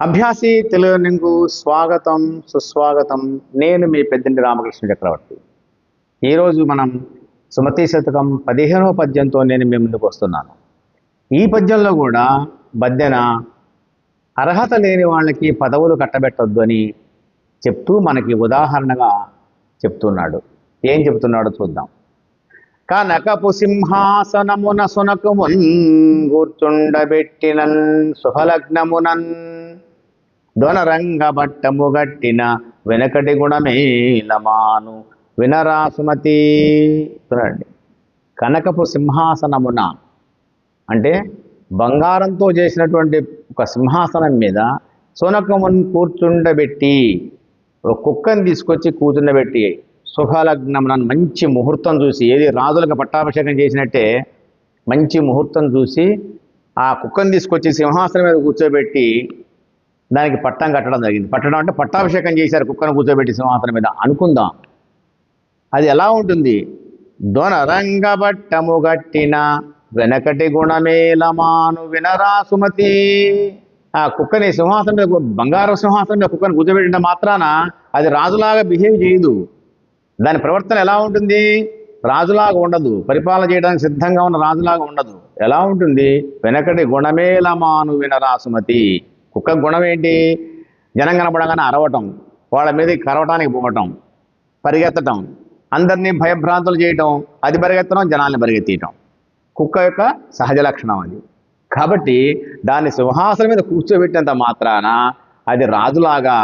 అభ్యాసి తెలుగు స్వాగతం సుస్వాగతం. నేను మీ పెద్దంటి రామకృష్ణ చక్రవర్తి. ఈరోజు మనం సుమతి శతకం 15వ పద్యంతో నేను మీ ముందుకు వస్తున్నాను. ఈ పద్యంలో కూడా బద్దెన అర్హత లేని వాళ్ళకి పదవులు కట్టబెట్టొద్దు అని చెప్తూ మనకి ఉదాహరణగా చెప్తున్నాడు. ఏం చెప్తున్నాడో చూద్దాం. కనకపు సింహాసనమున సునకుమున్ కూర్చుండబెట్టినన్ శుభలగ్నమునన్ ధ్వనరంగ బట్టము గట్టిన వెనకటి గుణమేలమాను వినరా సుమతి. చూడండి, కనకపు సింహాసనమున అంటే బంగారంతో చేసినటువంటి ఒక సింహాసనం మీద సునకమును కూర్చుండబెట్టి ఒక కుక్కని తీసుకొచ్చి కూర్చుండబెట్టి శుభలగ్నమున మంచి ముహూర్తం చూసి, ఏది రాజులకు పట్టాభిషేకం చేసినట్టే మంచి ముహూర్తం చూసి ఆ కుక్కని తీసుకొచ్చి సింహాసనం మీద కూర్చోబెట్టి దానికి పట్టం కట్టడం జరిగింది. పట్టడం అంటే పట్టాభిషేకం చేశారు కుక్కను కూర్చోబెట్టి సింహాసనం మీద అనుకుందాం. అది ఎలా ఉంటుంది? ధ్వనరంగబట్టము గట్టిన వెనకటి గుణమేలమాను వినరా సుమతి. ఆ కుక్కని సింహాసనం మీద, బంగారు సింహాసనం మీద కుక్కను కూర్చోబెట్టిన మాత్రాన అది రాజులాగా బిహేవ్ చేయదు. దాని ప్రవర్తన ఎలా ఉంటుంది? రాజులాగా ఉండదు. పరిపాలన చేయడానికి సిద్ధంగా ఉన్న రాజులాగా ఉండదు. ఎలా ఉంటుంది? వెనకటి గుణమేలమాను వినరా సుమతి. కుక్క గుణం ఏంటి? జనం కనపడగానే అరవటం, వాళ్ళ మీద కరవటానికి పోవటం, పరిగెత్తటం, అందరినీ భయభ్రాంతులు చేయటం, అది పరిగెత్తడం, జనాల్ని పరిగెత్తడం కుక్క యొక్క సహజ లక్షణం అది. కాబట్టి దాన్ని సింహాసనం మీద కూర్చోబెట్టినంత మాత్రాన అది రాజులాగా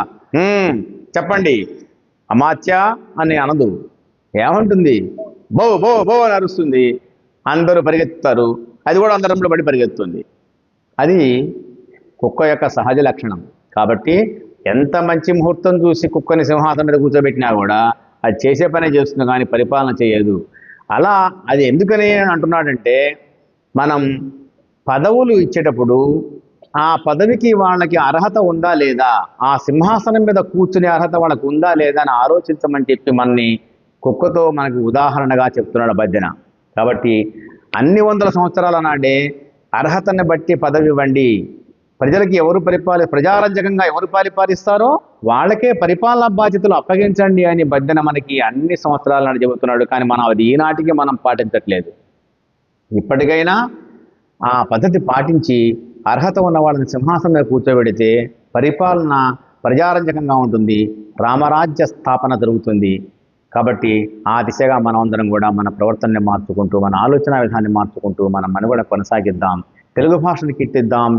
చెప్పండి అమాత్య అని అనదు. ఏమంటుంది? బో బో బో అని అరుస్తుంది. అందరూ పరిగెత్తుతారు, అది కూడా అందరంలో పడి పరిగెత్తుంది. అది కుక్క యొక్క సహజ లక్షణం. కాబట్టి ఎంత మంచి ముహూర్తం చూసి కుక్కని సింహాసనం మీద కూర్చోబెట్టినా కూడా అది చేసే పనే చేస్తుంది, కానీ పరిపాలన చేయదు. అలా అది ఎందుకని అంటున్నాడంటే, మనం పదవులు ఇచ్చేటప్పుడు ఆ పదవికి వాళ్ళకి అర్హత ఉందా లేదా, ఆ సింహాసనం మీద కూర్చునే అర్హత వాళ్ళకు ఉందా లేదా అని ఆలోచించమని చెప్పి మనని కుక్కతో మనకు ఉదాహరణగా చెప్తున్నాడు బద్దెన. కాబట్టి అన్ని వందల సంవత్సరాల నాడే అర్హతను బట్టి పదవి ఇవ్వండి. ప్రజలకి ఎవరు ప్రజారంజకంగా ఎవరు పరిపాలిస్తారో వాళ్ళకే పరిపాలనా బాధ్యతలు అప్పగించండి అని బద్దెన మనకి అన్ని సంవత్సరాల నాడు చెబుతున్నాడు. కానీ మనం అది ఈనాటికి మనం పాటించట్లేదు. ఇప్పటికైనా ఆ పద్ధతి పాటించి అర్హత ఉన్న వాళ్ళని సింహాసనం మీద కూర్చోబెడితే పరిపాలన ప్రజారంజకంగా ఉంటుంది, రామరాజ్య స్థాపన జరుగుతుంది. కాబట్టి ఆ దిశగా మనం అందరం కూడా మన ప్రవర్తనని మార్చుకుంటూ, మన ఆలోచన విధానాన్ని మార్చుకుంటూ మన మనుగడ కొనసాగిద్దాం. తెలుగు భాషను కీర్తిద్దాం.